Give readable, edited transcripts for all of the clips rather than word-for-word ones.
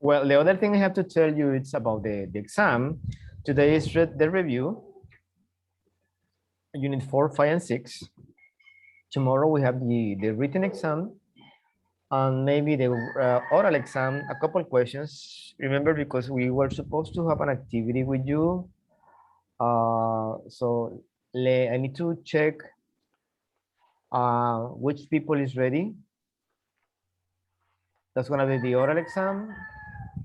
Well, the other thing I have to tell you is about the exam. Today is the review, unit 4, 5, and 6. Tomorrow we have the written exam and maybe the oral exam, a couple questions. Remember, because we were supposed to have an activity with you. So I need to check which people is ready. That's gonna be the oral exam.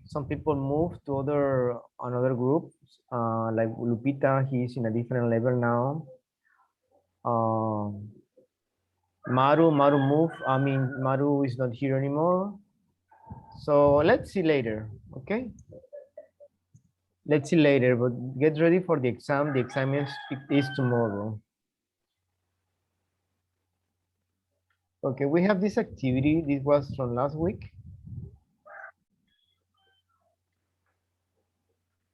Some people move to another group, like Lupita, he's in a different level now. Maru moved. I mean, Maru is not here anymore. So let's see later, okay? Let's see later, but get ready for the exam. The exam is tomorrow. Okay, we have this activity. This was from last week.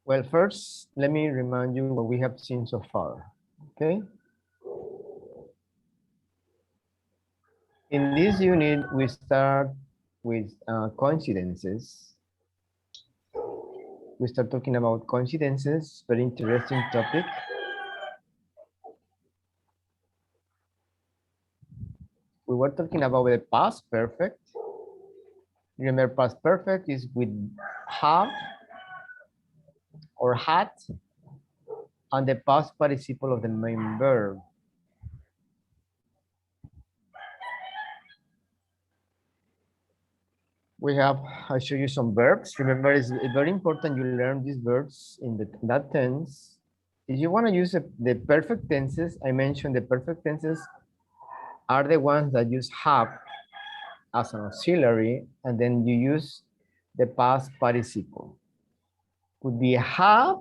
Well, first, let me remind you what we have seen so far, okay? In this unit, we start with coincidences. We start talking about coincidences, very interesting topic. We were talking about the past perfect. Remember, past perfect is with have or had and the past participle of the main verb. I show you some verbs. Remember, it's very important you learn these verbs in that tense. If you want to use the perfect tenses, I mentioned the perfect tenses are the ones that use have as an auxiliary, and then you use the past participle. Could be have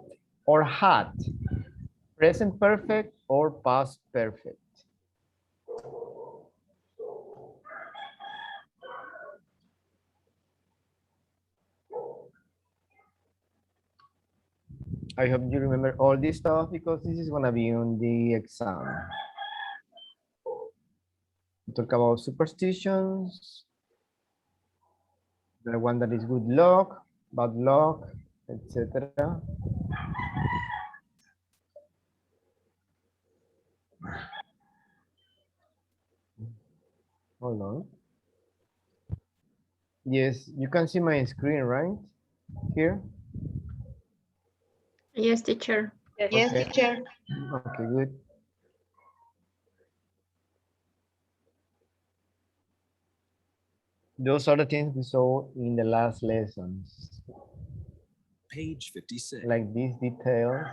or had, present perfect or past perfect. I hope you remember all this stuff because this is gonna be on the exam. We talk about superstitions, the one that is good luck, bad luck, etc. Hold on. Yes, you can see my screen, right? Here? Yes, teacher. Yes, Okay. teacher. Okay, good. Those are the things we saw in the last lessons. Page 56. Like these details.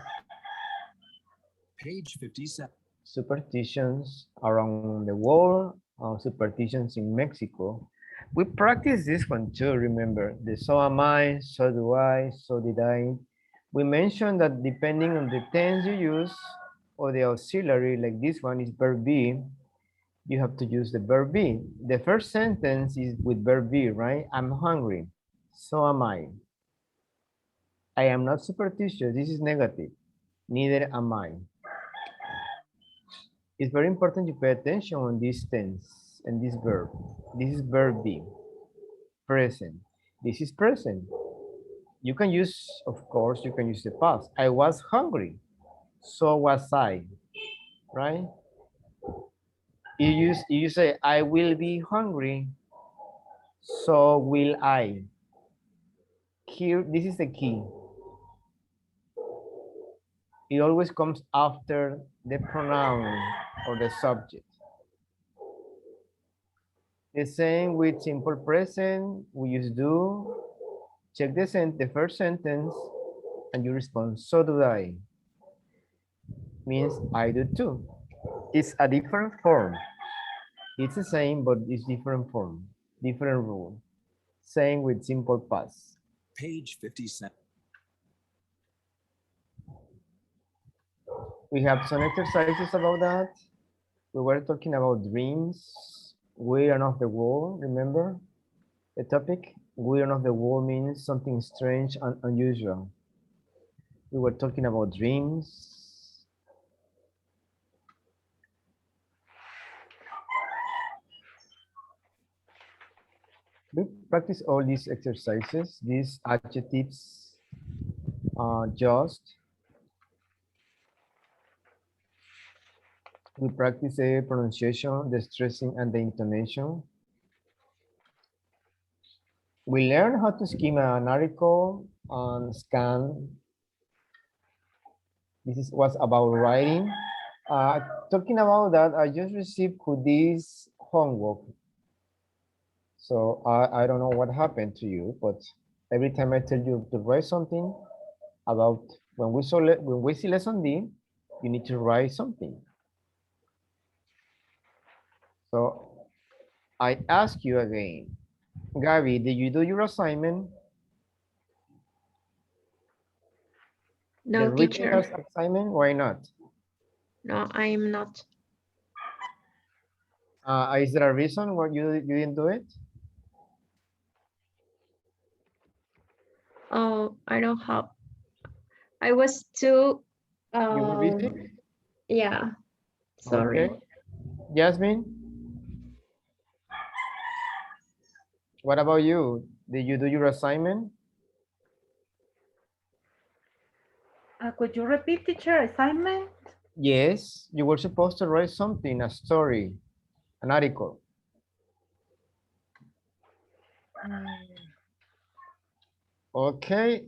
Page 57. Superstitions around the world, superstitions in Mexico. We practice this one too, remember. The so am I, so do I, so did I. We mentioned that depending on the tense you use or the auxiliary, like this one is verb be, you have to use the verb be. The first sentence is with verb be, right? I'm hungry. So am I. I am not superstitious. This is negative. Neither am I. It's very important you pay attention on this tense and this verb. This is verb be, present. This is present. You can use, of course, you can use the past. I was hungry. So was I, right? You say, I will be hungry. So will I. Here, this is the key. It always comes after the pronoun or the subject. The same with simple present, we use do. Check the first sentence and you respond, so do I. Means I do too. It's a different form. It's the same, but it's different form, different rule. Same with simple past. Page 57. We have some exercises about that. We were talking about dreams, weird of the world, remember the topic? Weird of the world means something strange and unusual. We were talking about dreams. We practice all these exercises, these adjectives, just. We practice the pronunciation, the stressing, and the intonation. We learn how to skim an article and scan. This is what's about writing. Talking about that, I just received this homework. So I don't know what happened to you, but every time I tell you to write something about when we see lesson D, you need to write something. So I ask you again, Gabby, did you do your assignment? No, The written teacher. assignment? Why not? No, I am not. Is there a reason why you didn't do it? Oh, I don't have. I was too. You were busy? Yeah. Sorry. Okay. Jasmine, what about you? Did you do your assignment? Could you repeat, teacher, assignment? Yes, you were supposed to write something, a story, an article. Mm, Okay.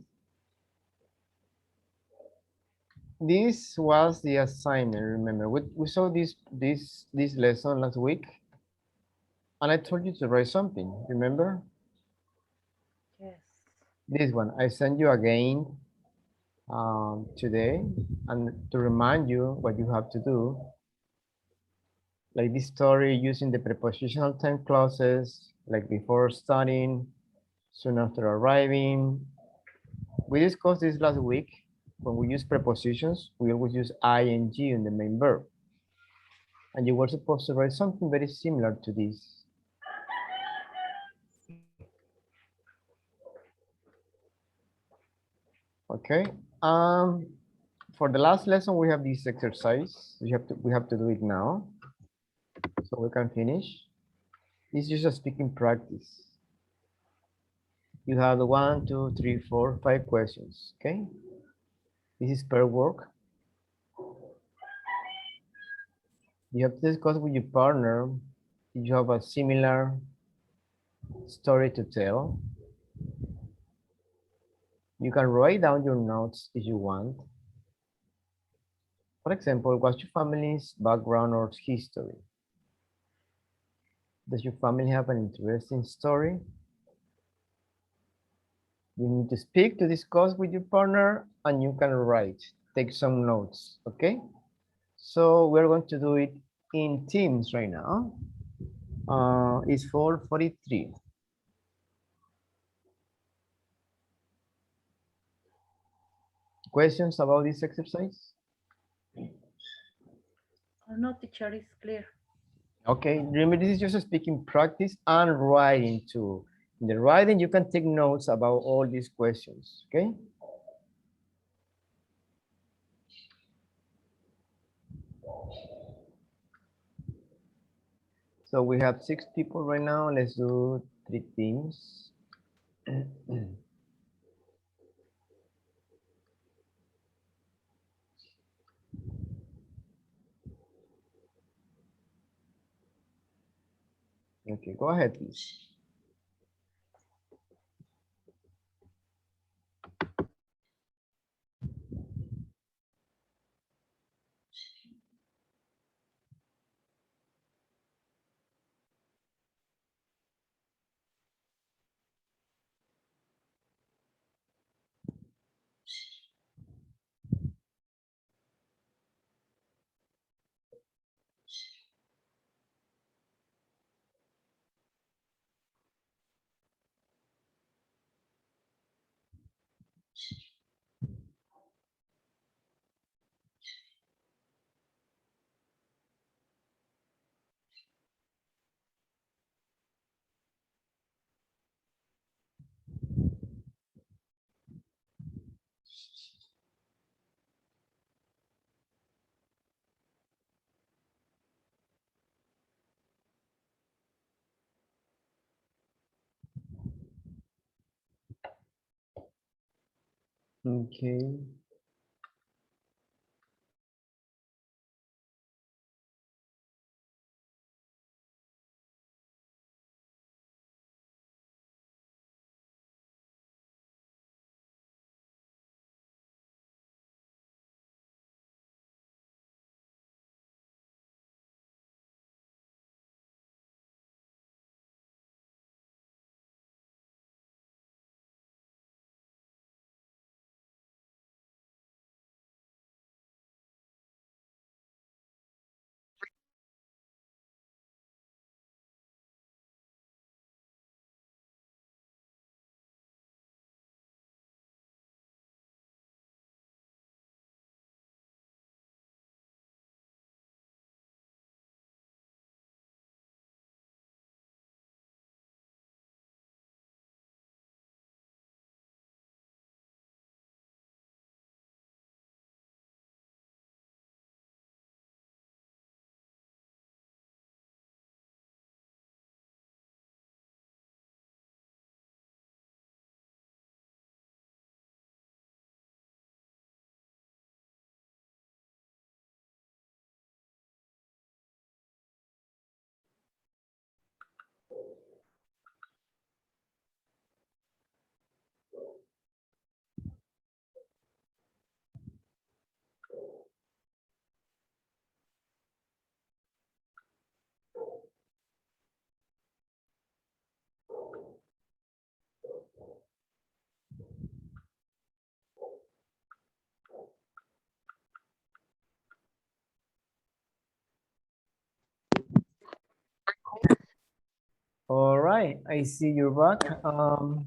This was the assignment, remember. We saw this lesson last week, and I told you to write something, remember? yes. This one, I sent you again today, and to remind you what you have to do. Like this story using the prepositional time clauses, like before starting, soon after arriving. We discussed this last week. When we use prepositions, we always use ing in the main verb. And you were supposed to write something very similar to this. Okay. For the last lesson, we have this exercise. We have to do it now, so we can finish. This is just a speaking practice. You have the 1, 2, 3, 4, 5 questions. Okay. This is per work. You have to discuss with your partner if you have a similar story to tell. You can write down your notes if you want. For example, what's your family's background or history? Does your family have an interesting story? You need to speak to discuss with your partner, and you can write, take some notes, okay? So we're going to do it in teams right now. It's 4:43. Questions about this exercise? Oh, no, teacher, is clear. Okay, remember this is just a speaking practice and writing too. In the writing, you can take notes about all these questions, okay? So we have 6 people right now. Let's do 3 teams. Okay, go ahead, please. Okay. All right, I see you're back. Well,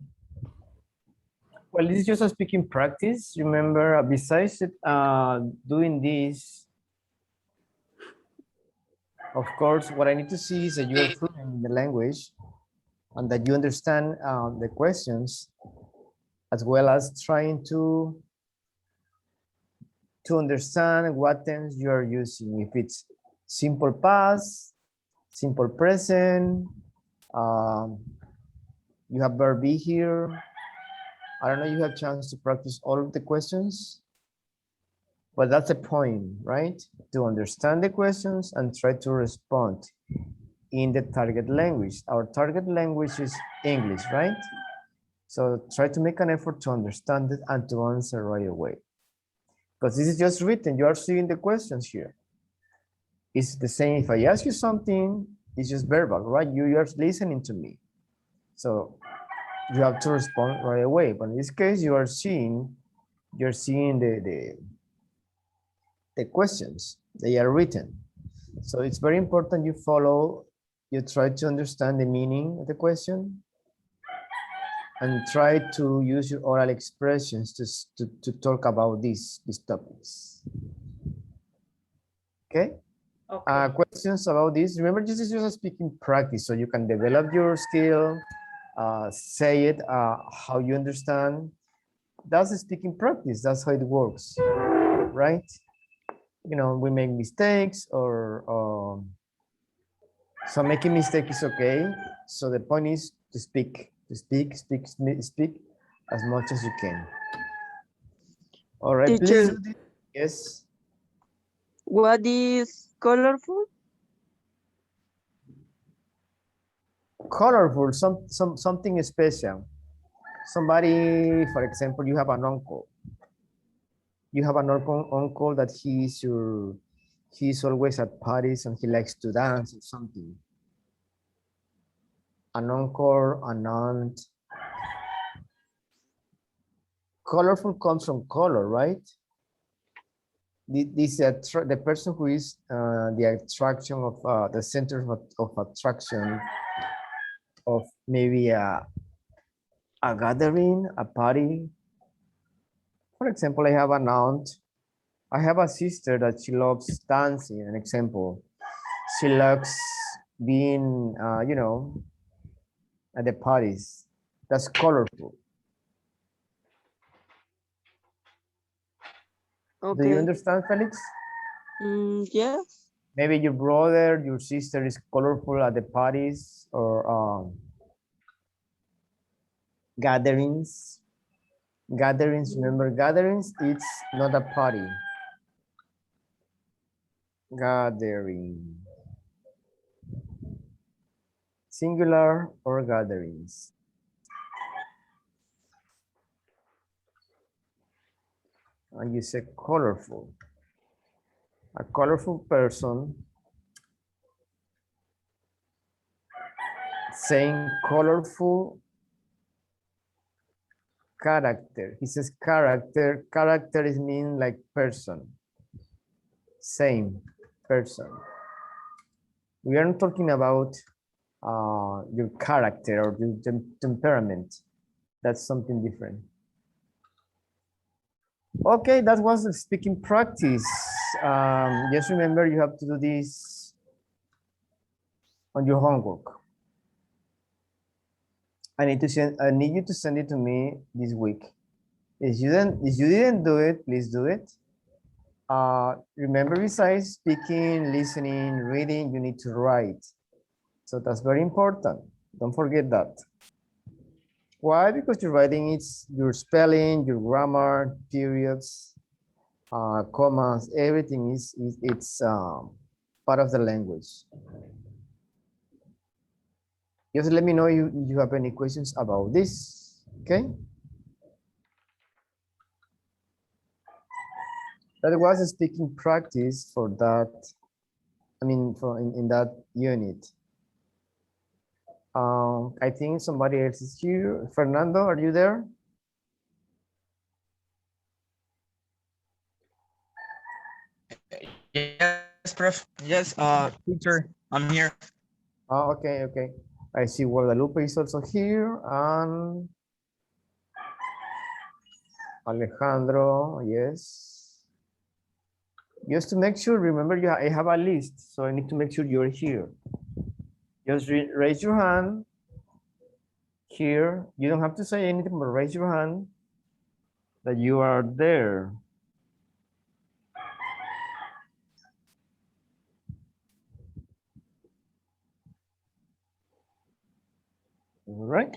this is just a speaking practice. Remember, besides doing this, of course, what I need to see is that you are fluent in the language and that you understand the questions, as well as trying to understand what tense you are using. If it's simple past, simple present, um, you have verb be here. I don't know, you have chance to practice all of the questions, but that's the point, right? To understand the questions and try to respond in the target language. Our target language is English, right? So try to make an effort to understand it and to answer right away. Because this is just written, you are seeing the questions here. It's the same if I ask you something, it's just verbal, right? You are listening to me. So you have to respond right away. But in this case, you're seeing the questions, they are written. So it's very important you follow, you try to understand the meaning of the question and try to use your oral expressions to talk about these topics. Okay? Okay. Questions about this? Remember, this is just a speaking practice, so you can develop your skill, say it how you understand. That's a speaking practice. That's how it works, right? You know, we make mistakes or so making mistake is okay. So the point is to speak as much as you can. All right, please. Teacher, Yes. what is colorful? Colorful, something special. Somebody, for example, you have an uncle. You have an uncle that he's always at parties and he likes to dance or something. An uncle, an aunt. Colorful comes from color, right? This the person who is the attraction of the center of attraction of maybe a gathering, a party. For example, I have an aunt. I have a sister that she loves dancing. An example, she loves being, you know, at the parties. That's colorful. Do you Okay. understand, Felix? Yes. Maybe your brother, your sister is colorful at the parties or gatherings. Gatherings, remember gatherings, it's not a party. Gathering. Singular or gatherings. And you say colorful. A colorful person saying colorful character. He says character. Character is mean like person. Same person. We aren't talking about your character or your temperament. That's something different. Okay, that was the speaking practice. Just remember you have to do this on your homework. I need you to send it to me this week. If you didn't do it, please do it. Remember, besides speaking, listening, reading, you need to write. So that's very important. Don't forget that. Why? Because your writing is your spelling, your grammar, periods, commas, everything it's part of the language. Just let me know if you have any questions about this. Okay. That was a speaking practice for that. I mean, in that unit. I think somebody else is here. Fernando, are you there? Yes, Prof. Yes, teacher, I'm here. Oh, okay, okay. I see Guadalupe is also here, and Alejandro, yes. Just to make sure, remember, I have a list, so I need to make sure you're here. Just raise your hand here. You don't have to say anything, but raise your hand that you are there. All right.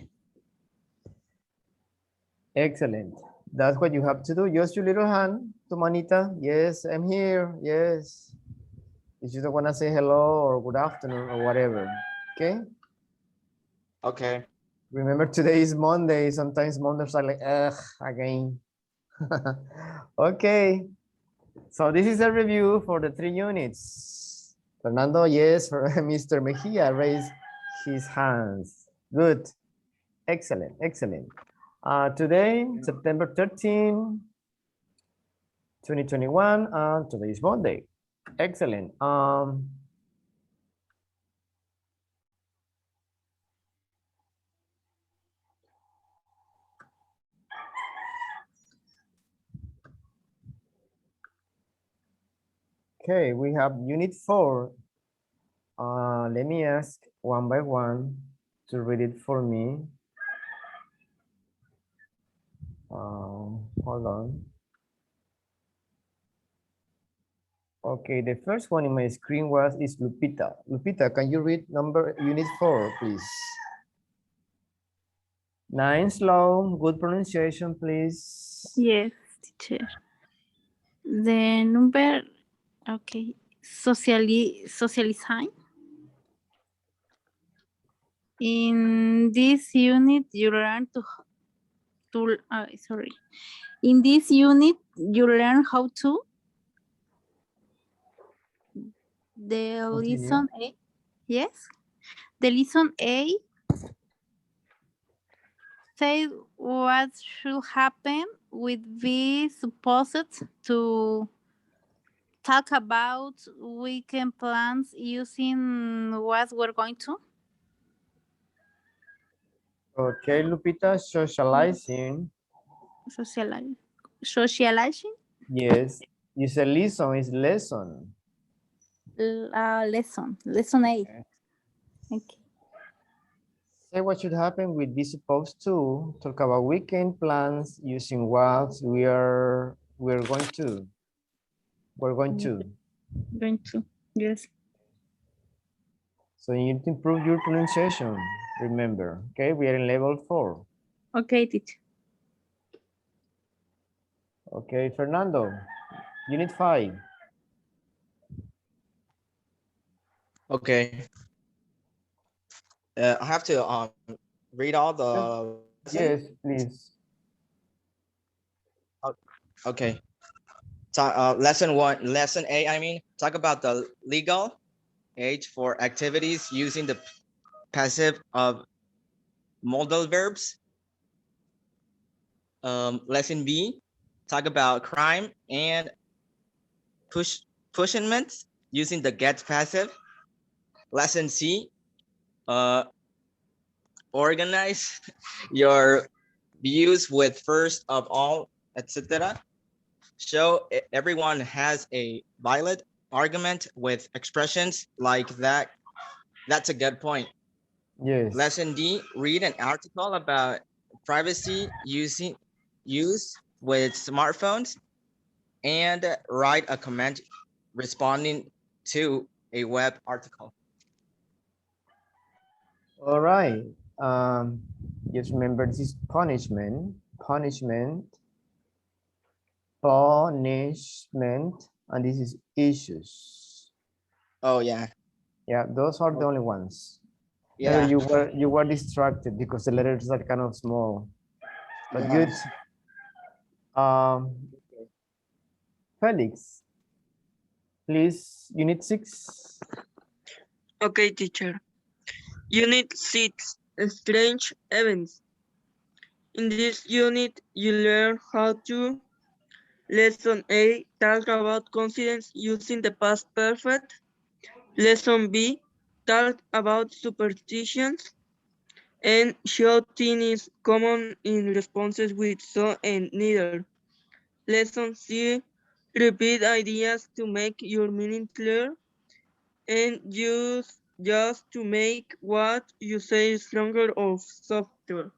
Excellent. That's what you have to do. Just your little hand to Manita. Yes, I'm here. Yes. If you don't want to say hello or good afternoon or whatever. Okay. Okay. Remember, today is Monday. Sometimes Mondays are like, ugh, again. Okay. So this is a review for the 3 units. Fernando, yes. For Mr. Mejia raised his hands. Good. Excellent. Excellent. Today, September 13, 2021, and today is Monday. Excellent. Okay, we have unit 4. Let me ask one by one to read it for me. Hold on. Okay, the first one in my screen is Lupita. Lupita, can you read unit 4, please? 9 slow, good pronunciation, please. Yes, teacher. The number, okay, socializing. In this unit, you learn sorry. In this unit, you learn how to the Continue. lesson A. Yes, the lesson A say what should happen with be supposed to talk about weekend plans using what we're going to. Okay, Lupita, socializing. Socializing. Yes, you said listen is lesson. Lesson A. Okay. Say what should happen with be supposed to talk about weekend plans using what we're going to. We're going to. Going to. Yes. So you need to improve your pronunciation. Remember, okay? We are in level 4. Okay, teacher. Okay, Fernando, unit 5. Okay. I have to read all the Yes, please. Okay. Lesson A, I mean, talk about the legal age for activities using the passive of modal verbs. Lesson B, talk about crime and pushment using the get passive. Lesson C, organize your views with first of all, etc. Show everyone has a valid argument with expressions like that. That's a good point. Yes. Lesson D, read an article about privacy use with smartphones and write a comment responding to a web article. All right. Just remember this is punishment, punishment, and this is issues. Oh yeah. Yeah, those are the only ones. Yeah. You were distracted because the letters are kind of small. But Yeah. good. Felix, please, unit 6. Okay, teacher. Unit 6, strange events. In this unit, you learn how to Lesson A, talk about coincidence using the past perfect. Lesson B, talk about superstitions and shouting is common in responses with so and neither. Lesson C, repeat ideas to make your meaning clear and use just to make what you say stronger or softer.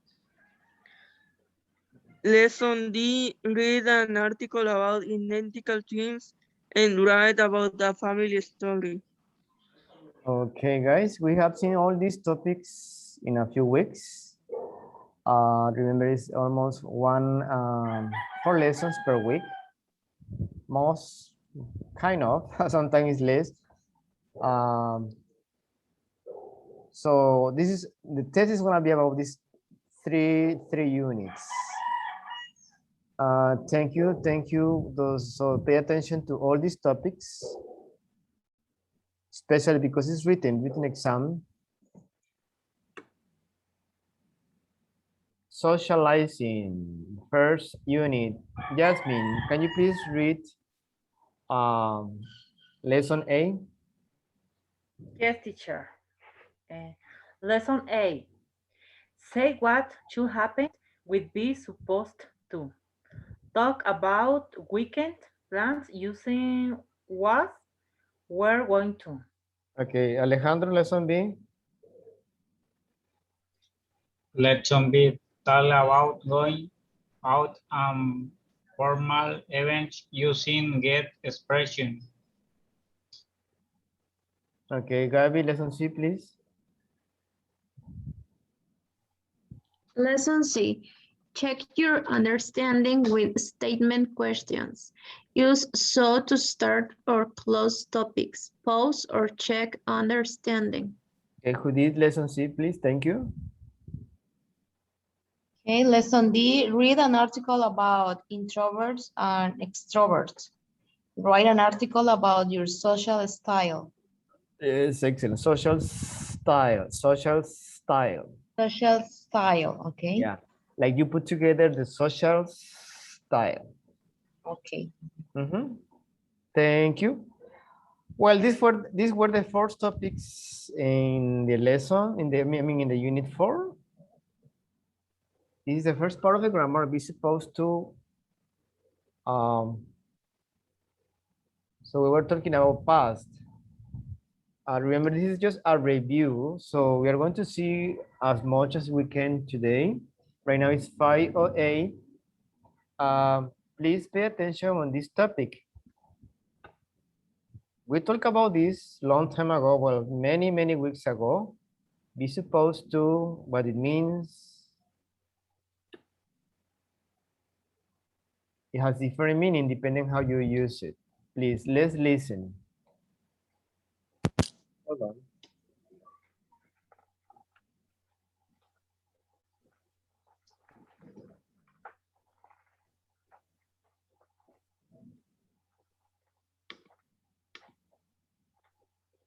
Lesson D, read an article about identical twins and write about the family story. Okay, guys, we have seen all these topics in a few weeks. Remember, it's almost 4 lessons per week. Most kind of, sometimes less. So this is the test is gonna be about these three units. Thank you. So pay attention to all these topics, especially because it's written exam. Socializing, first unit. Jasmine, can you please read lesson A? Yes, teacher. Lesson A. Say what should happen with be supposed to. Talk about weekend plans using was, were going to. Okay, Alejandro, lesson B. Lesson B, talk about going out formal events using get expression. Okay, Gabi, lesson C, please. Lesson C. Check your understanding with statement questions. Use so to start or close topics. Pause or check understanding. Okay, who did lesson C, please? Thank you. Okay, lesson D, read an article about introverts and extroverts. Write an article about your social style. Yes, excellent. Social style, social style. Social style, okay? Yeah, like you put together the social style. Okay. Thank you. Well, these were the first topics in the lesson, in the unit 4. This is the first part of the grammar. Be supposed to. So we were talking about past. Remember, this is just a review. So we are going to see as much as we can today. Right now it's 5:08. Please pay attention on this topic. We talked about this long time ago, well, many weeks ago. Be supposed to, what it means. It has different meaning depending how you use it. Please, let's listen. Hold on.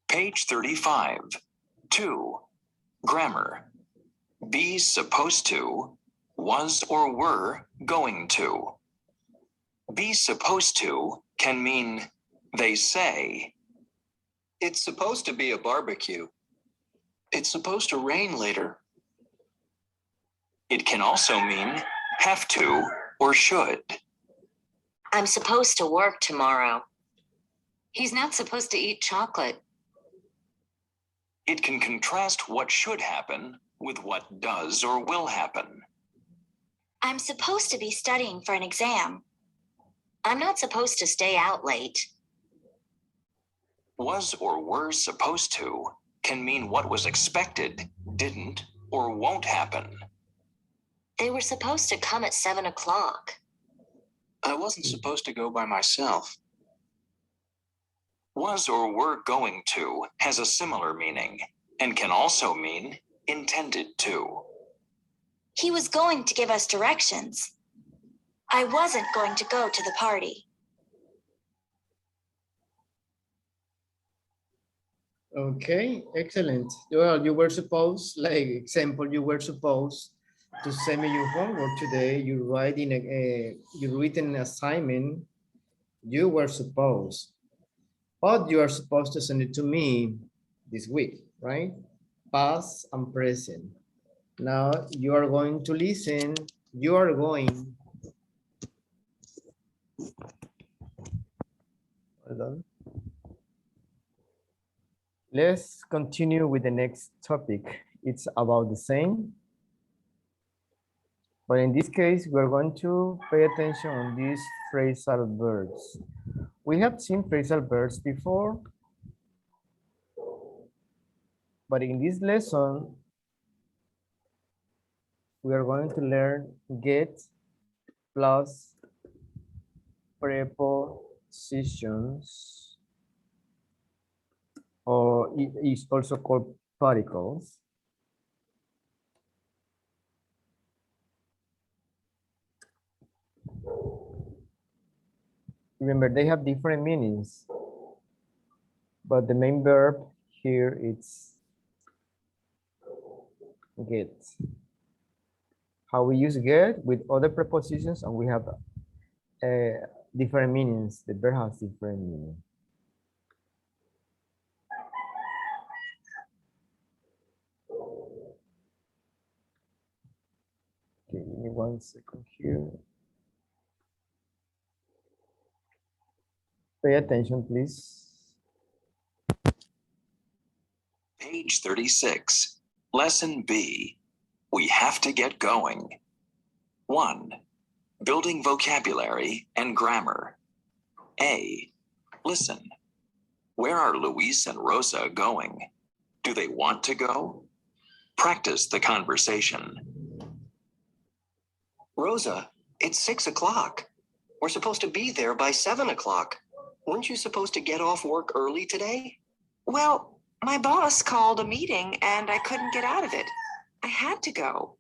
Page 35. 2. Grammar. Be supposed to, was or were going to. Be supposed to can mean they say. It's supposed to be a barbecue. It's supposed to rain later. It can also mean have to or should. I'm supposed to work tomorrow. He's not supposed to eat chocolate. It can contrast what should happen with what does or will happen. I'm supposed to be studying for an exam. I'm not supposed to stay out late. Was or were supposed to can mean what was expected, didn't, or won't happen. They were supposed to come at 7 o'clock. I wasn't supposed to go by myself. Was or were going to has a similar meaning and can also mean intended to. He was going to give us directions. I wasn't going to go to the party. Okay, excellent. Well, you were supposed, like example, you were supposed to send me your homework today. You write in you written an assignment. You were supposed, but you are supposed to send it to me this week, right? Past and present. Now you are going to listen. You are going. Hold on. Let's continue with the next topic. It's about the same. But in this case, we're going to pay attention on these phrasal verbs. We have seen phrasal verbs before, but in this lesson, we are going to learn get plus prepositions, or it is also called particles. Remember, they have different meanings, but the main verb here is get. How we use get with other prepositions, and we have different meanings. The verb has different meaning. Okay, give me 1 second here. Pay attention, please. Page 36. Lesson B. We have to get going. 1. Building vocabulary and grammar. A. Listen. Where are Luis and Rosa going? Do they want to go? Practice the conversation. Rosa, it's 6 o'clock. We're supposed to be there by 7 o'clock. Weren't you supposed to get off work early today? Well, my boss called a meeting and I couldn't get out of it. I had to go.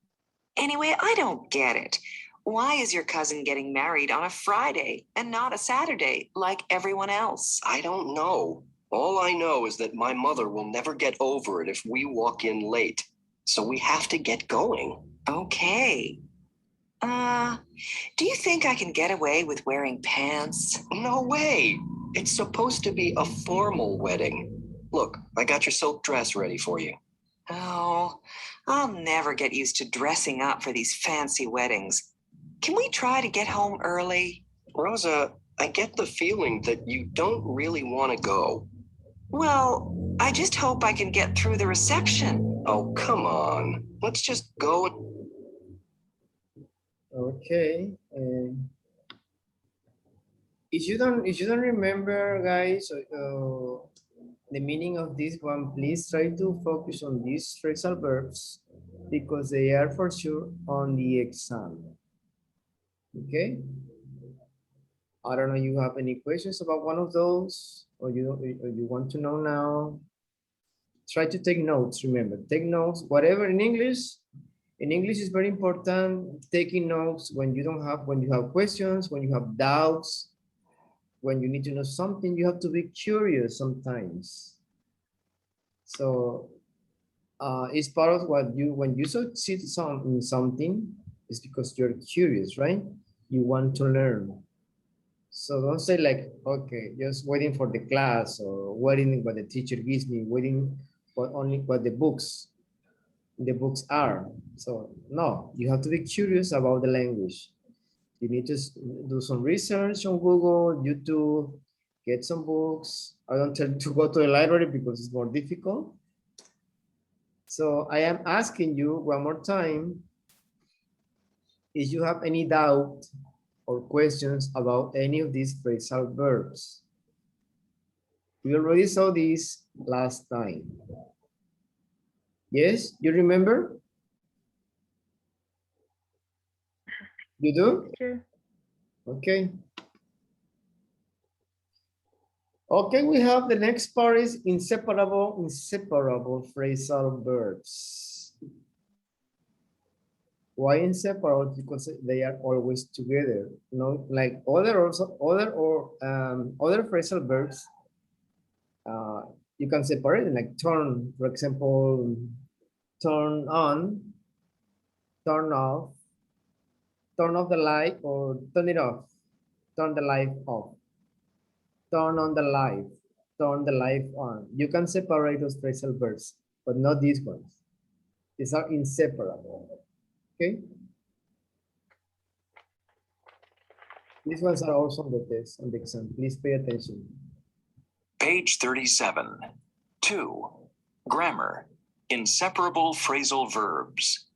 Anyway, I don't get it. Why is your cousin getting married on a Friday and not a Saturday like everyone else? I don't know. All I know is that my mother will never get over it if we walk in late. So we have to get going. Okay. Do you think I can get away with wearing pants? No way. It's supposed to be a formal wedding. Look, I got your silk dress ready for you. Oh, I'll never get used to dressing up for these fancy weddings. Can we try to get home early? Rosa, I get the feeling that you don't really want to go. Well, I just hope I can get through the reception. Oh, come on. Let's just go. Okay. If you don't remember, guys, the meaning of this one, please try to focus on these phrasal verbs because they are for sure on the exam. Okay. I don't know, you have any questions about one of those, or you want to know now? Try to take notes, remember, take notes, whatever in English. In English is very important, taking notes when you have questions, when you have doubts, when you need to know something, you have to be curious sometimes. So it's part of what when you succeed in something, it's because you're curious, right? You want to learn. So don't say like, okay, just waiting for the class or waiting what the teacher gives me, waiting for only what the books are. So no, you have to be curious about the language. You need to do some research on Google, YouTube, get some books. I don't tell you to go to the library because it's more difficult. So I am asking you one more time, if you have any doubt or questions about any of these phrasal verbs. We already saw this last time. Yes, you remember? You do? Sure. Okay. Okay, we have the next part is inseparable phrasal verbs. Why inseparable? Because they are always together. You know, like other phrasal verbs, you can separate it, like turn, for example, turn on, turn off the light, or turn it off, turn the light off, turn on the light, turn the light on. You can separate those phrasal verbs, but not these ones. These are inseparable. Okay. These ones are also on the test, on the exam. Please pay attention. Page 37. 2. Grammar. Inseparable phrasal verbs.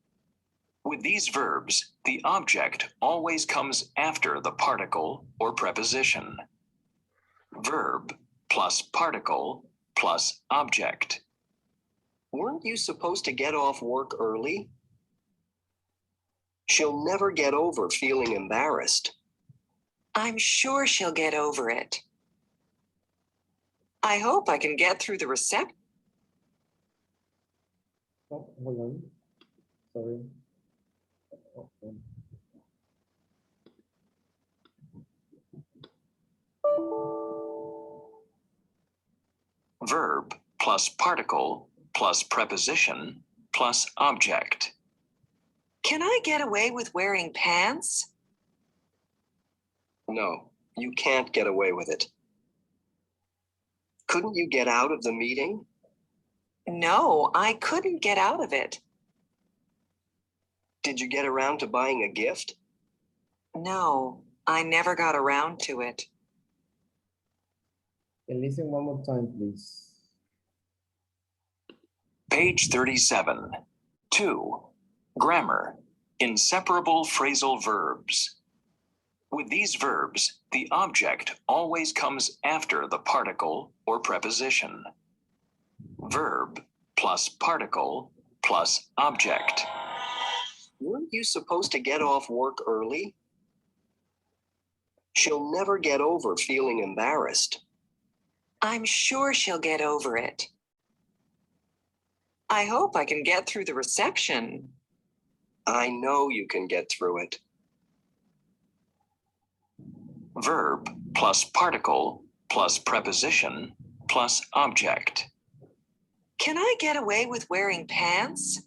With these verbs, the object always comes after the particle or preposition. Verb plus particle plus object. Weren't you supposed to get off work early? She'll never get over feeling embarrassed. I'm sure she'll get over it. I hope I can get through the reception. Oh, hold on. Sorry. Okay. Verb plus particle plus preposition plus object. Can I get away with wearing pants? No, you can't get away with it. Couldn't you get out of the meeting? No, I couldn't get out of it. Did you get around to buying a gift? No, I never got around to it. And listen one more time, please. Page 37. 2. Grammar. Inseparable phrasal verbs. With these verbs, the object always comes after the particle or preposition. Verb plus particle plus object. Weren't you supposed to get off work early? She'll never get over feeling embarrassed. I'm sure she'll get over it. I hope I can get through the reception. I know you can get through it. Verb plus particle plus preposition plus object. Can I get away with wearing pants?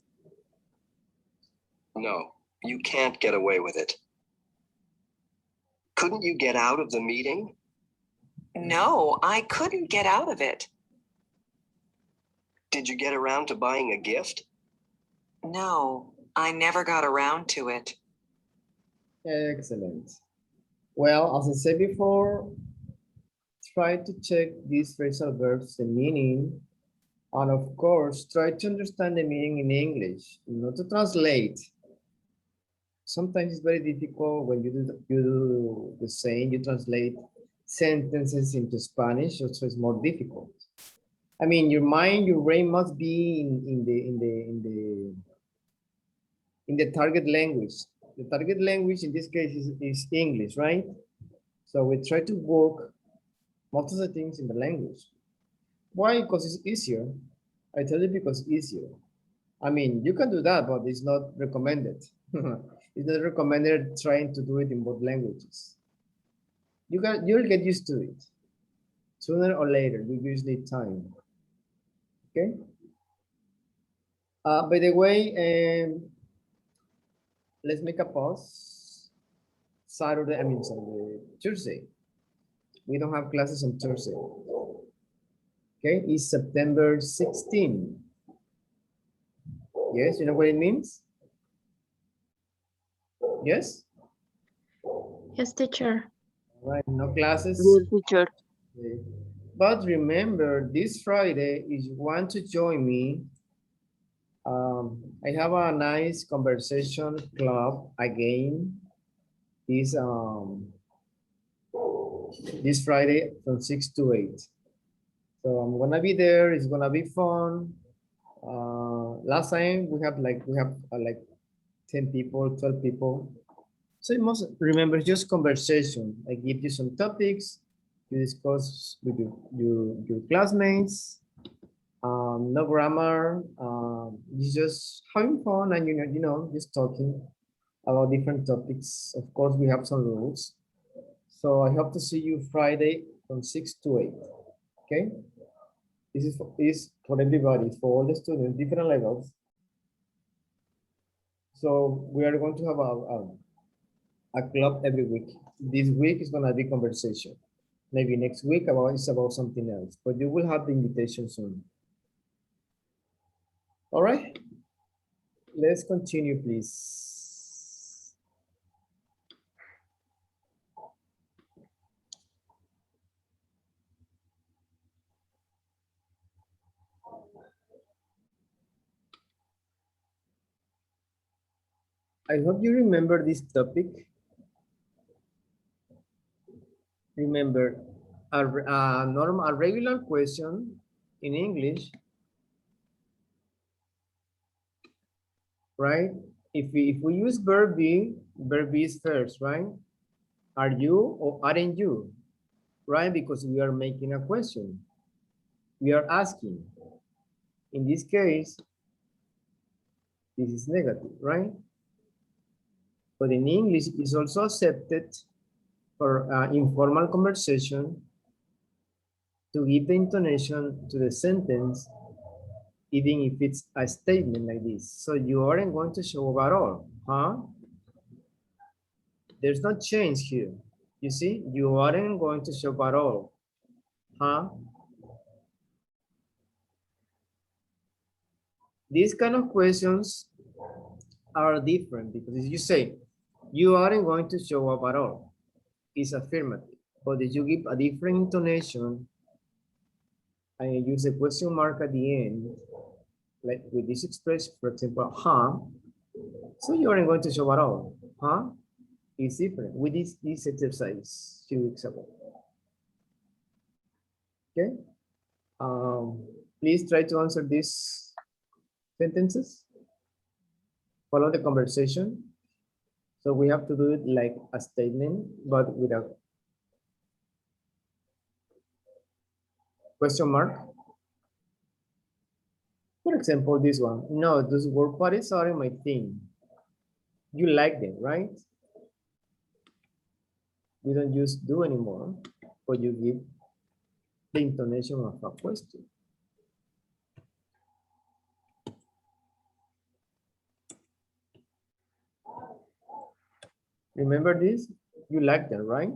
No, you can't get away with it. Couldn't you get out of the meeting? No, I couldn't get out of it. Did you get around to buying a gift? No, I never got around to it. Excellent. Well, as I said before, try to check these phrasal verbs, the meaning, and of course, try to understand the meaning in English, not to translate. Sometimes it's very difficult when you do the same, you translate sentences into Spanish, so it's more difficult. I mean, your brain must be in the target language. The target language in this case is English, right? So we try to work most of the things in the language. Why? Because it's easier. I tell you because it's easier. I mean, you can do that, but it's not recommended. It's not recommended trying to do it in both languages. You'll get used to it. Sooner or later, you just need time. Okay? By the way, let's make a pause. Saturday, I mean Sunday, Tuesday. We don't have classes on Thursday. Okay, it's September 16. Yes, you know what it means? Yes? Yes, teacher. All right, no classes. Yes, teacher. Okay. But remember, this Friday, if you want to join me, I have a nice conversation club again this Friday from 6 to 8. So I'm gonna be there. It's gonna be fun. Last time we have like 10 people, 12 people. So you must remember just conversation. I give you some topics, you discuss with your classmates. No grammar. It's just having fun and you know just talking about different topics. Of course, we have some rules. So I hope to see you Friday from 6 to 8. Okay. This is for everybody, for all the students, different levels. So we are going to have a club every week. This week is gonna be conversation. Maybe next week it's about something else, but you will have the invitation soon. All right, let's continue, please. I hope you remember this topic. Remember, a regular question in English, right? If we use verb be is first, right? Are you or aren't you, right? Because we are making a question. We are asking. In this case, this is negative, right? But in English, it's also accepted for informal conversation to give the intonation to the sentence, even if it's a statement like this. So you aren't going to show up at all, huh? There's no change here. You see, you aren't going to show up at all, huh? These kind of questions are different because if you say, you aren't going to show up at all, it's affirmative. But if you give a different intonation and you use a question mark at the end, like with this expression, for example, huh? So you aren't going to show at all, huh? It's different with this exercise 2 weeks ago. Okay. Please try to answer these sentences. Follow the conversation. So we have to do it like a statement, but with a question mark. For example, this one. No, those work parties aren't my thing. You like them, right? We don't use do anymore, but you give the intonation of a question. Remember this? You like them, right?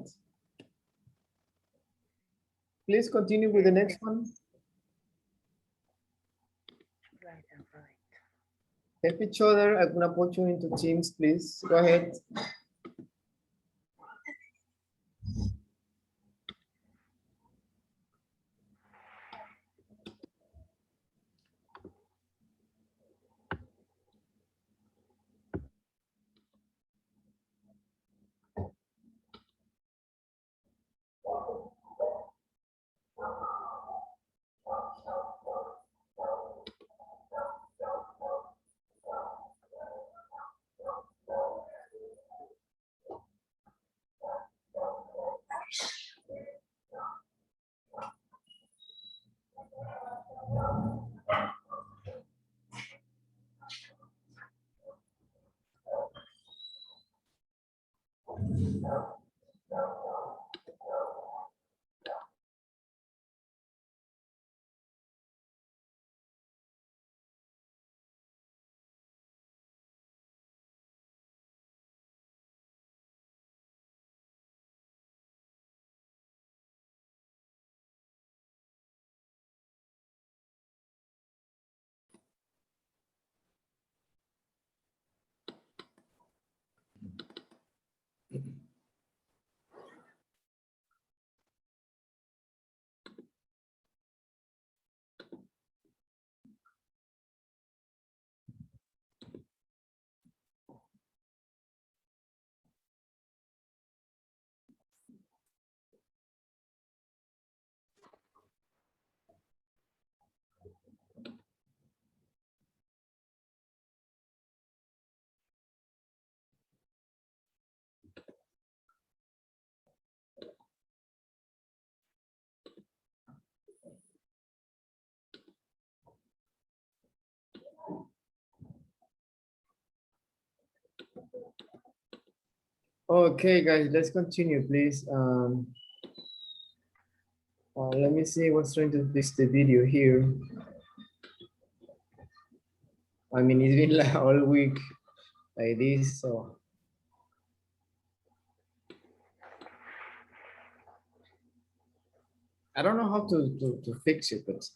Please continue with the next one. Right and right. Help each other. I'm gonna put you into teams, please. Go ahead. Okay, guys, let's continue, please. Let me see what's trying to fix the video here. I mean, it's been like all week like this, so. I don't know how to fix it, but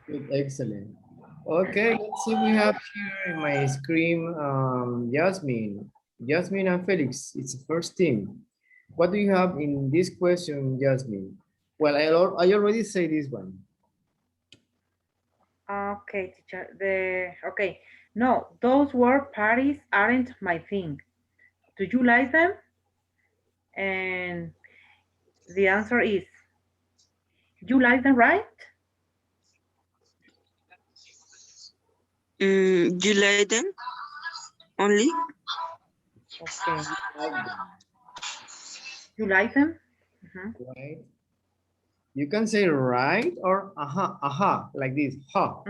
good, excellent. Okay, let's see, we have here in my screen, Jasmine and Felix, it's the first team. What do you have in this question, Jasmine? Well, I already say this one. Okay, teacher. Okay. No, those work parties aren't my thing. Do you like them? And the answer is, you like them, right? You like them only? Okay. You like them? Right. You can say right or aha, like this, ha,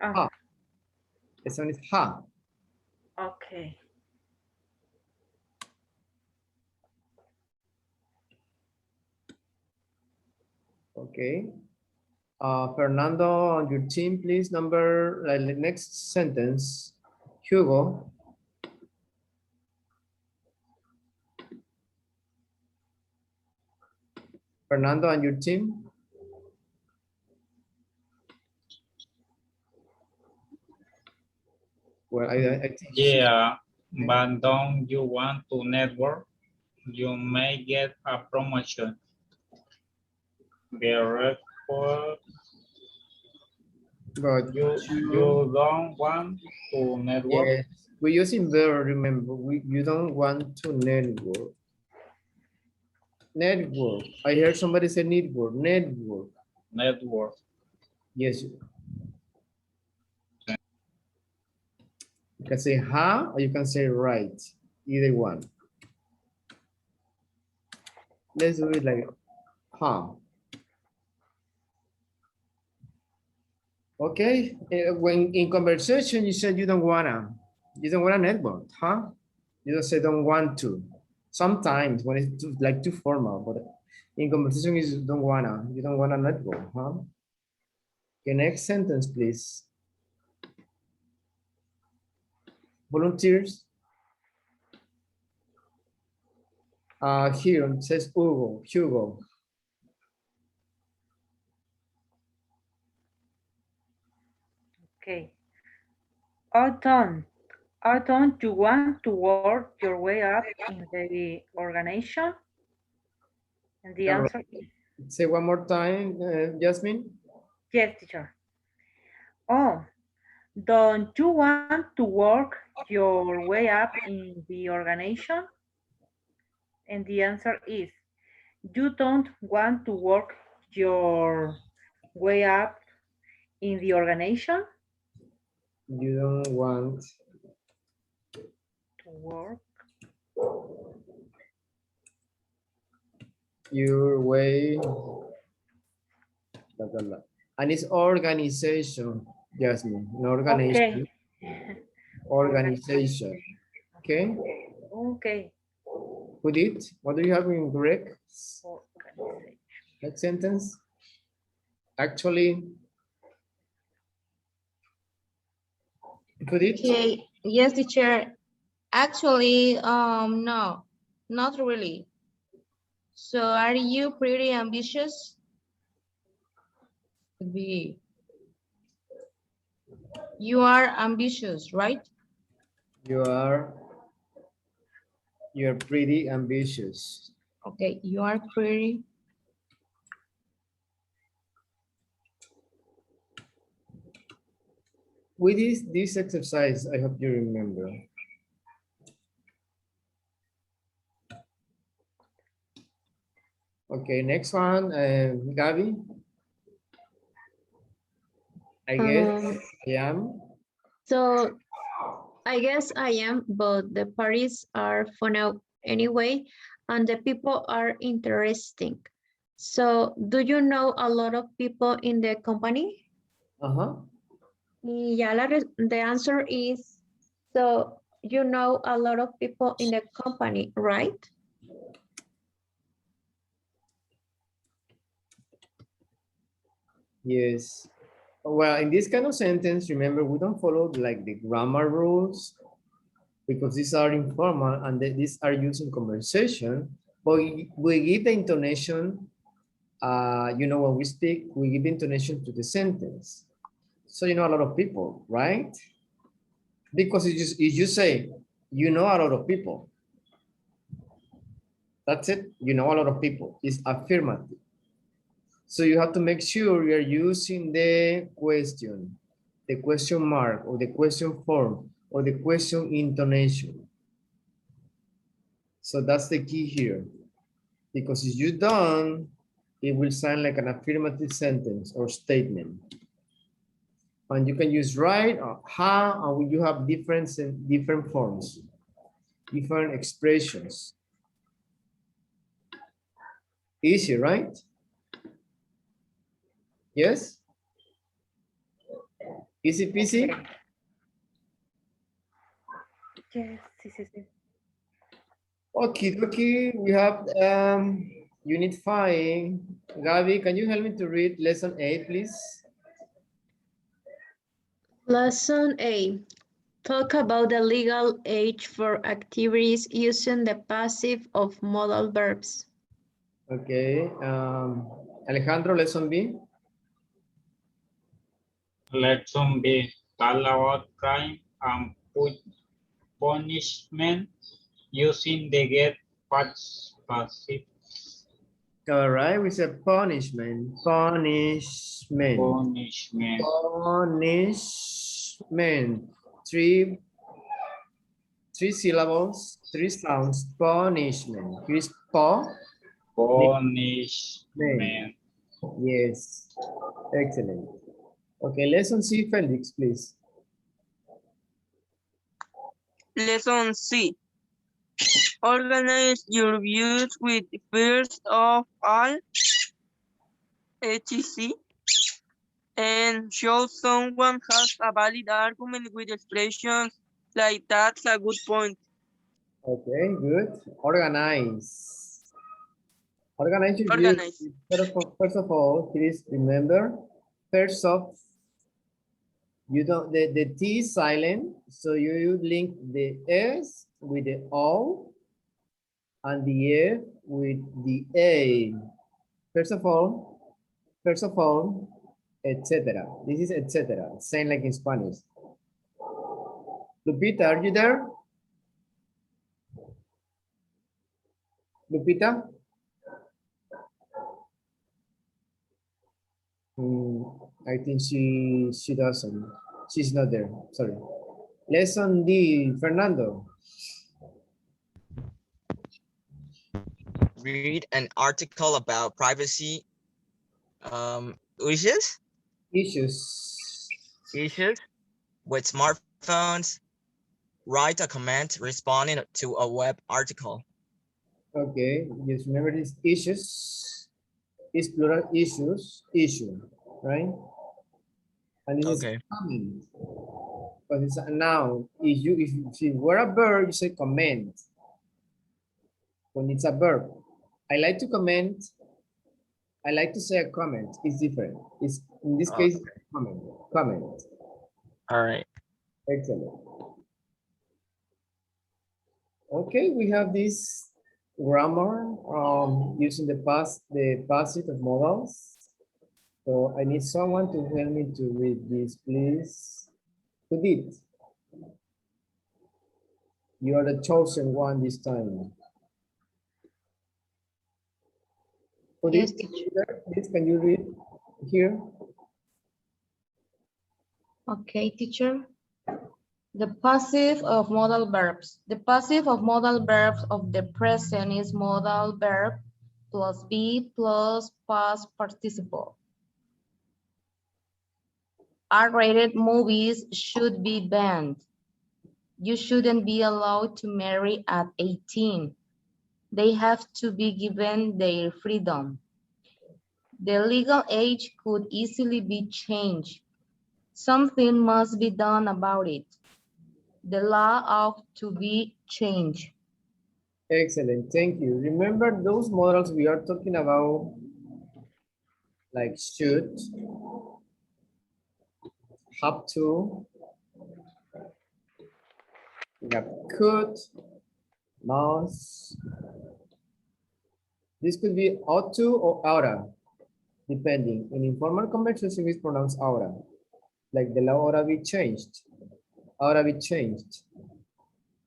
ha. This one is ha. Okay. Okay. Fernando, on your team, please, number, like the next sentence, Hugo. Fernando, on your team. Well, I think Yeah, but don't you want to network? You may get a promotion. The report. But you don't want to network? Yes, we're using verb, remember, you don't want to network. Network. I heard somebody say network. Network. Network. Yes. You can say ha or you can say right. Either one. Let's do it like ha. Okay. When in conversation you said you don't wanna network, huh? You don't say don't want to. Sometimes when it's too formal, but in conversation you don't wanna network, huh? Okay, next sentence, please. Volunteers. Here it says Hugo. Okay. Don't you want to work your way up in the organization? And the answer is say one more time, Jasmine. yes, teacher. Oh, don't you want to work your way up in the organization? And the answer is, you don't want to work your way up in the organization? You don't want to work your way. Blah, blah, blah. And it's organization, Jasmine, an organization. Okay. Organization. Okay. Okay. Who did? What do you have in correct? Organization. That sentence? Actually, who did? Okay, yes, teacher. Actually, no, not really. So are you pretty ambitious? Could be. You are ambitious, right? You're pretty ambitious. Okay, you are pretty. With this exercise, I hope you remember. Okay, next one, Gabby. I guess I am. So I guess I am, but the parties are fun out anyway, and the people are interesting. So do you know a lot of people in the company? Uh-huh. Yeah, the answer is, so you know a lot of people in the company, right? Yes. Well, in this kind of sentence, remember, we don't follow like the grammar rules because these are informal and these are used in conversation, but we give the intonation, you know, when we speak, we give intonation to the sentence. So you know a lot of people, right? Because if you say, you know a lot of people, that's it, you know a lot of people, it's affirmative. So you have to make sure you're using the question mark, or the question form, or the question intonation. So that's the key here. Because if you don't, it will sound like an affirmative sentence or statement. And you can use right or ha, and you have different forms, different expressions. Easy, right? Yes? Easy peasy? Yes, sí, sí, sí. Okay, we have unit 5. Gabi, can you help me to read lesson 8, please? Lesson A. Talk about the legal age for activities using the passive of modal verbs. Okay. Alejandro, lesson B. Lesson B. Talk about crime and punishment using the get passive. All right, we said punishment. Punishment. Punishment. Punishment. Three syllables, 3 sounds. Punishment. Here's po. Punishment. Yes. Excellent. Okay, lesson C, Felix, please. Lesson C. Organize your views with first of all, etc. And show someone has a valid argument with expressions like that's a good point. Okay, good. Organize. Organize your views. First of all, please remember, first of, you don't, the T is silent, so you link the S with the O and the F with the A. First of all, etc. This is etc. Same like in Spanish. Lupita, are you there? Lupita? I think she doesn't. She's not there. Sorry. Lesson D, Fernando. Read an article about privacy issues with smartphones. Write a comment responding to a web article. Okay, just remember these issues is plural issue, right? And this is comment, but it's a noun. If you were a verb, you say comment. when it's a verb. I like to comment. I like to say a comment. It's different. It's in this case, comment. Comment. All right. Excellent. Okay, we have this grammar using the passive of modals. So I need someone to help me to read this, please. Who did? You are the chosen one this time. Who did? Please, can you read here? Okay, teacher. The passive of modal verbs. The passive of modal verbs of the present is modal verb plus be plus past participle. R-rated movies should be banned. You shouldn't be allowed to marry at 18. They have to be given their freedom. The legal age could easily be changed. Something must be done about it. The law ought to be changed. Excellent, thank you. Remember those models we are talking about, like should, have to, we have could, must. This could be ought to or oughta, depending. In informal conversation, it's pronounced oughta. Like the law oughta be changed. Oughta be changed.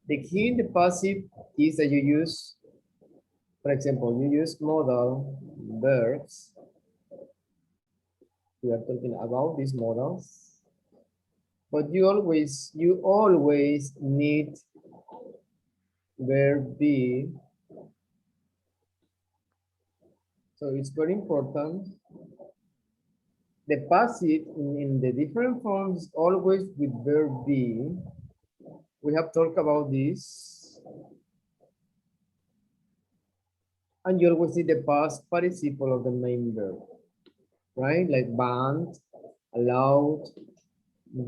The key in the passive is that you use, for example, you use modal verbs. We are talking about these modals. But you always need verb be. So it's very important. The passive in the different forms always with verb be. We have talked about this. And you always see the past participle of the main verb, right? Like banned, allowed,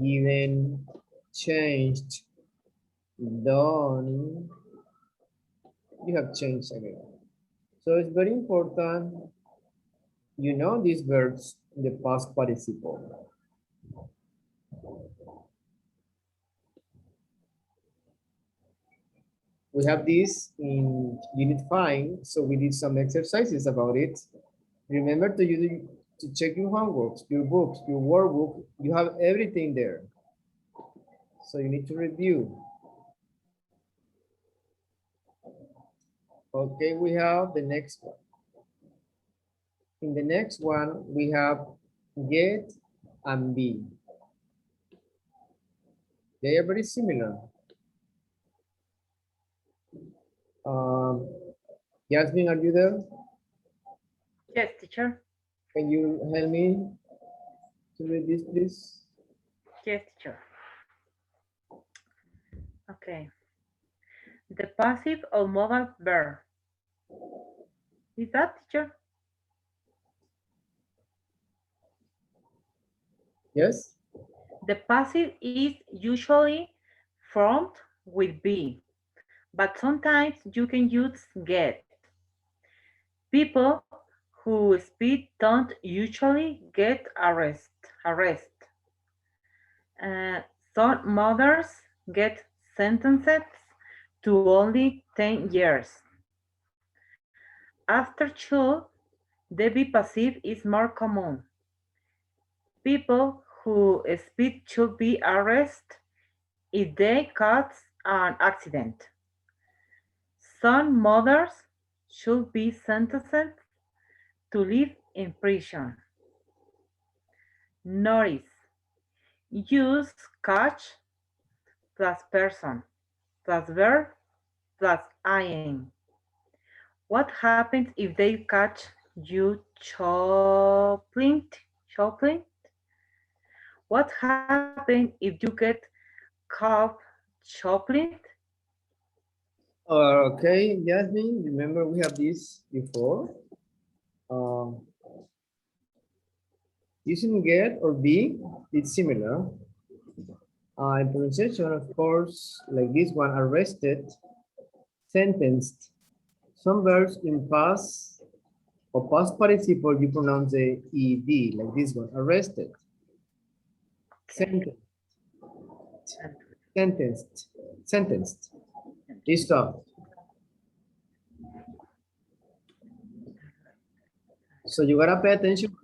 given, changed, done. You have changed again. So it's very important you know these verbs in the past participle. We have this in Unit 5, so we did some exercises about it. Remember to check your homeworks, your books, your workbook. You have everything there. So you need to review. Okay, we have the next one. In the next one, we have get and be. They are very similar. Yasmin, are you there? Yes, teacher. Can you help me to read this, please? Yes, teacher. Okay. The passive of modal verb. Is that, teacher? Yes. The passive is usually formed with be, but sometimes you can use get. People who speed don't usually get arrested. Some mothers get sentenced to only 10 years. After child, the be passive is more common. People who speed should be arrested if they cause an accident. Some mothers should be sentenced to live in prison. Notice, use catch plus person plus verb plus ing. What happens if they catch you shoplifting? What happens if you get caught shoplifting? Okay, Yasmin, remember we have this before. Using get or be, it's similar. In pronunciation, of course, like this one, arrested, sentenced. Some verbs in past or past participle, you pronounce the ed, like this one, arrested. Sentenced. Sentenced. Sentenced. Stop. So you gotta pay attention.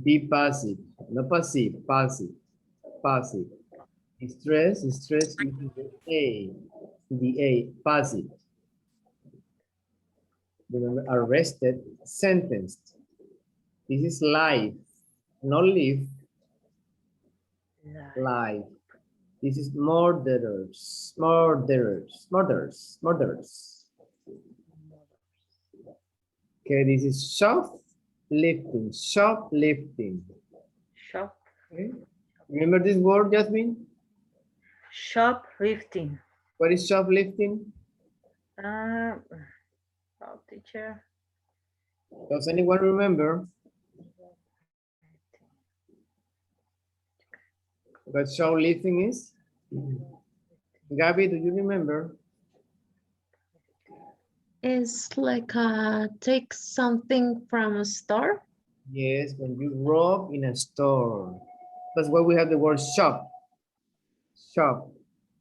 Be passive, not passive, passive, passive. Stress is the A, passive. Remember, arrested, sentenced. This is life, not live. Life. This is murderers, murderers, murderers, murderers. Okay, this is shoplifting, shoplifting. Shop. Okay. Remember this word, Jasmine? Shoplifting. What is shoplifting? Oh, teacher. Does anyone remember? What shoplifting is? Gabby, do you remember? It's like take something from a store. Yes, when you rob in a store. That's why we have the word shop. Shop.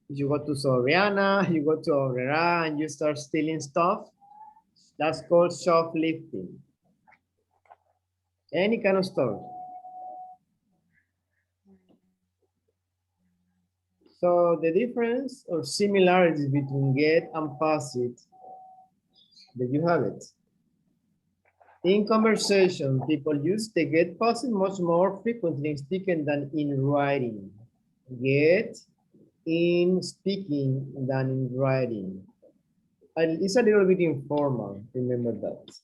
You go to Soriana, you go to Aurrera, and you start stealing stuff. That's called shoplifting. Any kind of store. So the difference or similarities between get and passive, there you have it. In conversation, people use the get passive much more frequently in speaking than in writing. Get in speaking than in writing. And it's a little bit informal, remember that.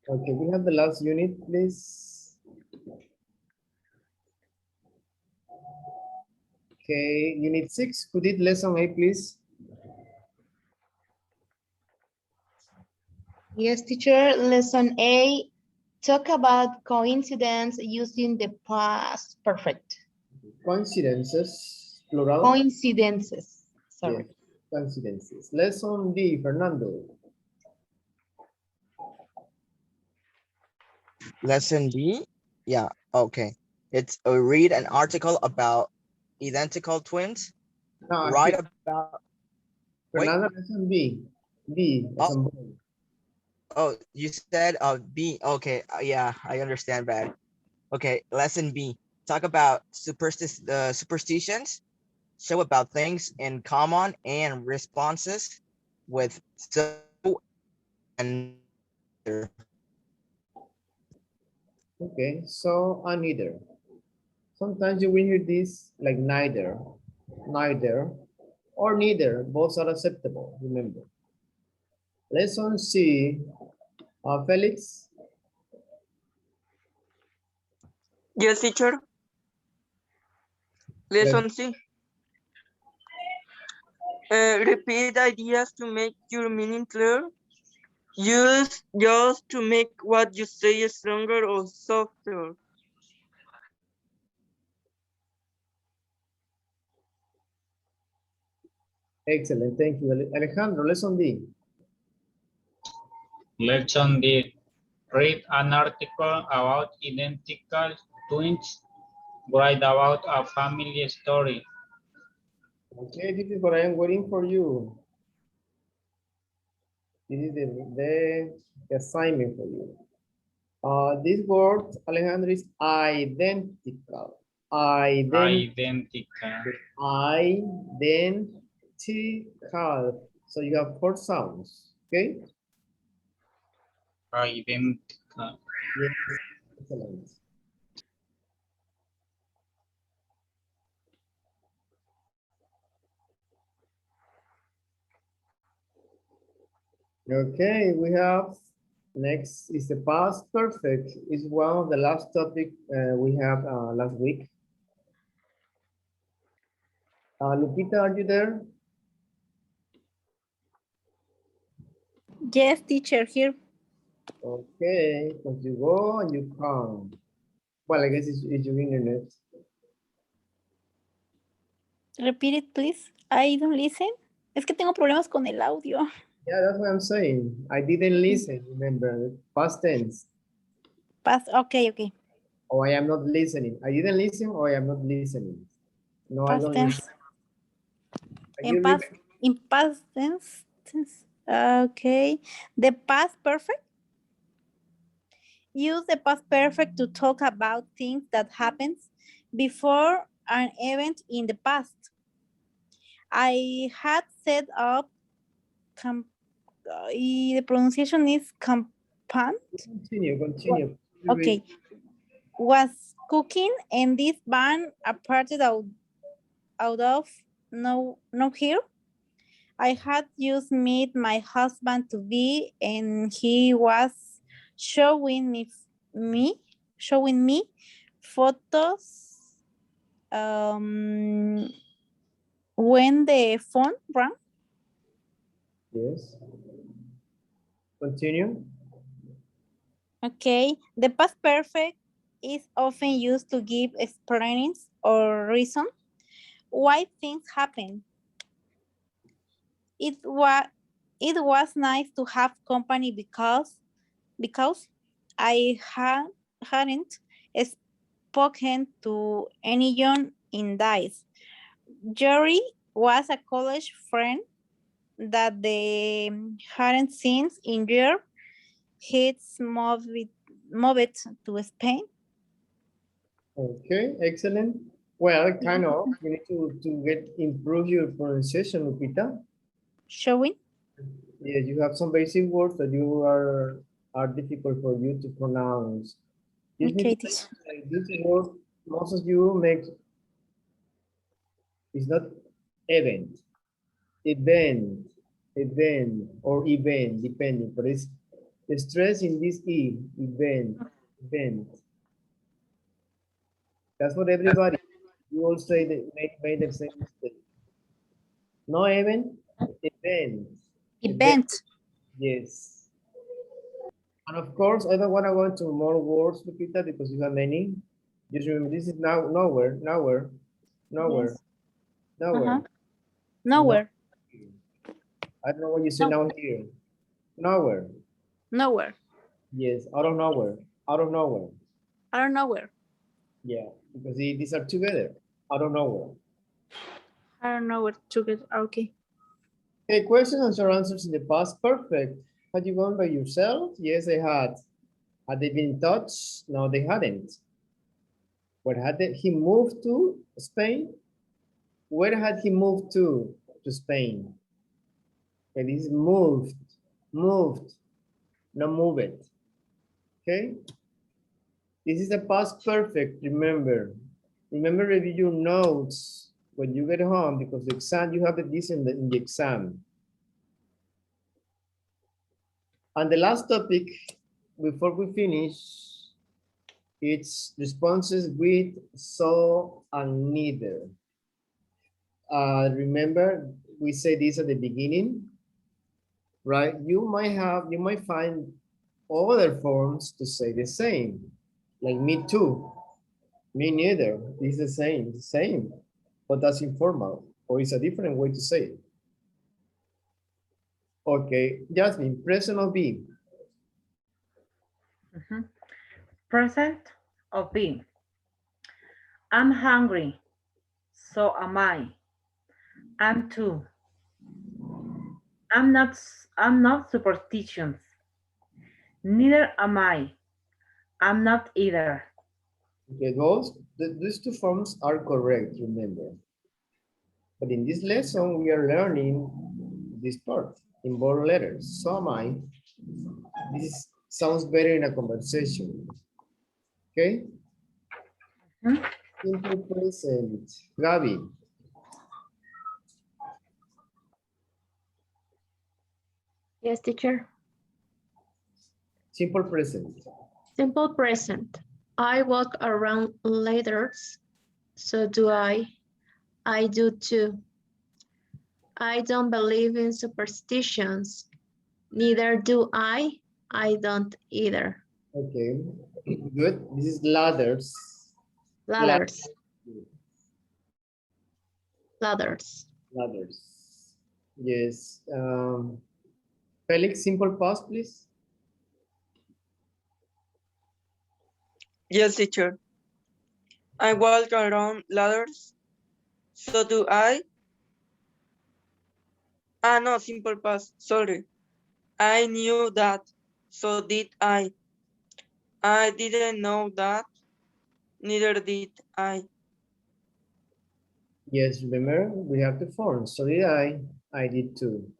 Okay, we have the last unit, please. Okay, unit 6, could it lesson 8, please? Yes, teacher. Lesson A, talk about coincidence using the past perfect. Coincidences, plural. Coincidences, sorry. Yes, coincidences. Lesson D, Fernando. Lesson D? Yeah, okay. It's read an article about identical twins. No, Write about... Fernando, lesson B. B, as in boy. Oh, you said B. Okay, yeah, I understand bad. Okay, lesson B. Talk about superstitions. Show about things in common and responses with so and neither. Okay, so and neither. Sometimes you will hear this like neither, neither, or neither. Both are acceptable, remember. Lesson C, Felix. Yes, teacher. Lesson C. Repeat ideas to make your meaning clear. Use just to make what you say stronger or softer. Excellent, thank you. Alejandro, lesson D. Lesson D. Read an article about identical twins. Write about a family story. Okay, this is what I am waiting for you. This is the assignment for you. This word, Alejandro, is identical. Identical. Identical. So you have 4 sounds, okay? Identical. Yes, excellent. Okay, we have next is the past perfect. Is one of the last topic we have last week. Lupita, are you there? Yes, teacher, here. Okay, because you go and you come. Well, I guess it's your internet. Repeat it, please. I don't listen. Es que tengo problemas con el audio. Yeah, that's what I'm saying. I didn't listen, remember, past tense. Past, okay. Or I am not listening. I didn't listen or I am not listening. No, I Past don't tense. listen. In past tense. Okay. The past perfect. Use the past perfect to talk about things that happens before an event in the past. I had set up, the pronunciation is campaign. Continue. Okay. Was cooking and this band aparted out of no here. I had just met my husband to be and he was showing me photos when the phone rang. Yes. Continue. Okay. The past perfect is often used to give explanations or reason why things happen. It was nice to have company because I hadn't spoken to anyone in days. Jerry was a college friend that they hadn't seen in years. He's moved to Spain. Okay, excellent. Well, kind of. You need to improve your pronunciation, Lupita. Showing? Yes, you have some basic words that you are difficult for you to pronounce. Okay, This word, most of you make, it's not event, or event, depending, but it's the stress in this E, event. That's what everybody, you all say that made the same mistake. No event, event. Yes. And of course, I don't want to go into more words, Lupita, because you have many. Just remember, this is now nowhere. Yes. Nowhere. I don't know what you say now here. Nowhere. Yes, out of nowhere. Yeah, because these are together. Out of nowhere. Together. Okay. Okay, questions and answers in the past. Perfect. Had you gone by yourself? Yes, I had. Had they been in touch? No, they hadn't. Where had he moved to? Spain? Where had he moved to Spain? Okay, this is moved, not move it. Okay? This is the past perfect, remember. Remember, review your notes when you get home because the exam, you have this in the exam. And the last topic, before we finish, it's responses with, so, and neither. Remember, we say this at the beginning, right? You might find other forms to say the same, like me too, me neither. It's the same, but that's informal, or it's a different way to say it. Okay, Jasmine, present or be? Present of being. I'm hungry, so am I. I'm too. I'm not superstitious. Neither am I. I'm not either. Okay, these two forms are correct, remember. But in this lesson, we are learning this part in bold letters. So am I. This sounds better in a conversation. Okay? Simple present. Gabi. Yes, teacher. Simple present. Simple present. I walk around ladders. So do I. I do too. I don't believe in superstitions. Neither do I. I don't either. Okay, good. This is ladders. Ladders. Ladders. Ladders. Yes. Felix, simple past, please. Yes, teacher. I walk around ladders. So do I. Ah, no, simple past. Sorry. I knew that. So did I. I didn't know that. Neither did I. Yes, remember, we have the form. So did I. I did too.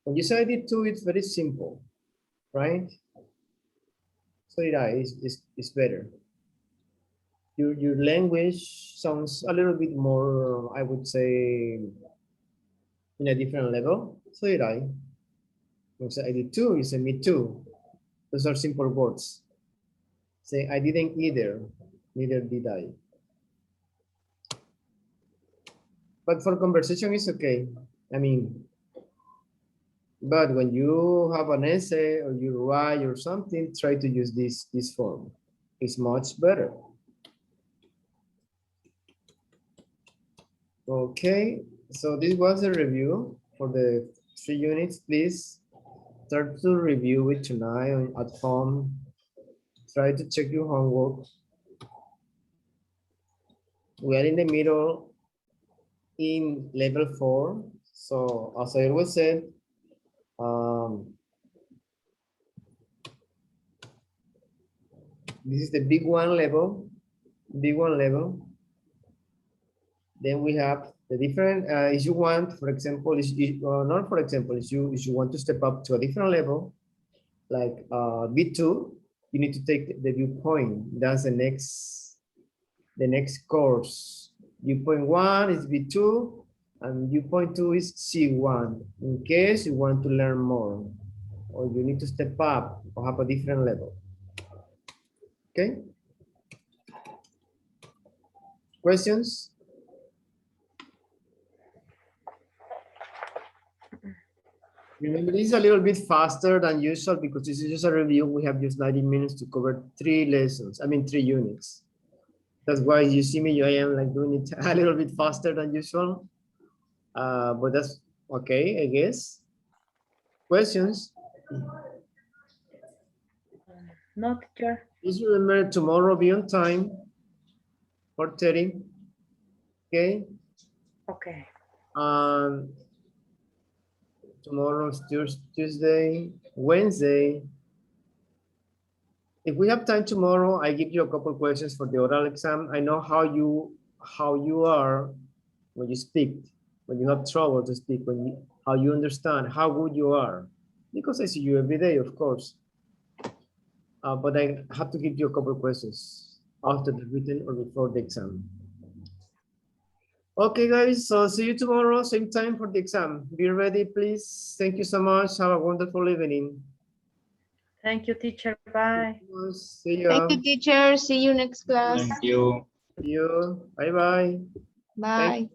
When you say I did too, it's very simple, right? So did I is better. Your language sounds a little bit more, I would say, in a different level. So did I. When you say I did too, you say me too. Those are simple words. Say I didn't either, neither did I. But for conversation, it's okay. I mean, but when you have an essay or you write or something, try to use this form. It's much better. Okay, so this was a review for the 3 units. Please start to review it tonight at home. Try to check your homework. We are in the middle in level 4. So as I always said, this is the big one level, Then we have the different, if you want, for example, not for example, if you want to step up to a different level, like B2, you need to take the viewpoint. That's the next course. Viewpoint 1 is B2, and viewpoint 2 is C1, in case you want to learn more, or you need to step up or have a different level. Okay? Questions? Remember, this is a little bit faster than usual because this is just a review. We have just 90 minutes to cover 3 lessons, 3 units. That's why you see me, I am like doing it a little bit faster than usual. But that's okay, I guess. Questions? No, teacher. Please remember tomorrow be on time, 4:30. Okay? Okay. Tomorrow's Tuesday, Wednesday. If we have time tomorrow, I give you a couple questions for the oral exam. I know how you are when you speak, when you have trouble to speak, how you understand, how good you are. Because I see you every day, of course. But I have to give you a couple questions after the written or before the exam. Okay, guys, so see you tomorrow, same time for the exam. Be ready, please. Thank you so much. Have a wonderful evening. Thank you, teacher. Bye. See you. Thank you, teacher. See you next class. Thank you. See you. Bye-bye. Bye.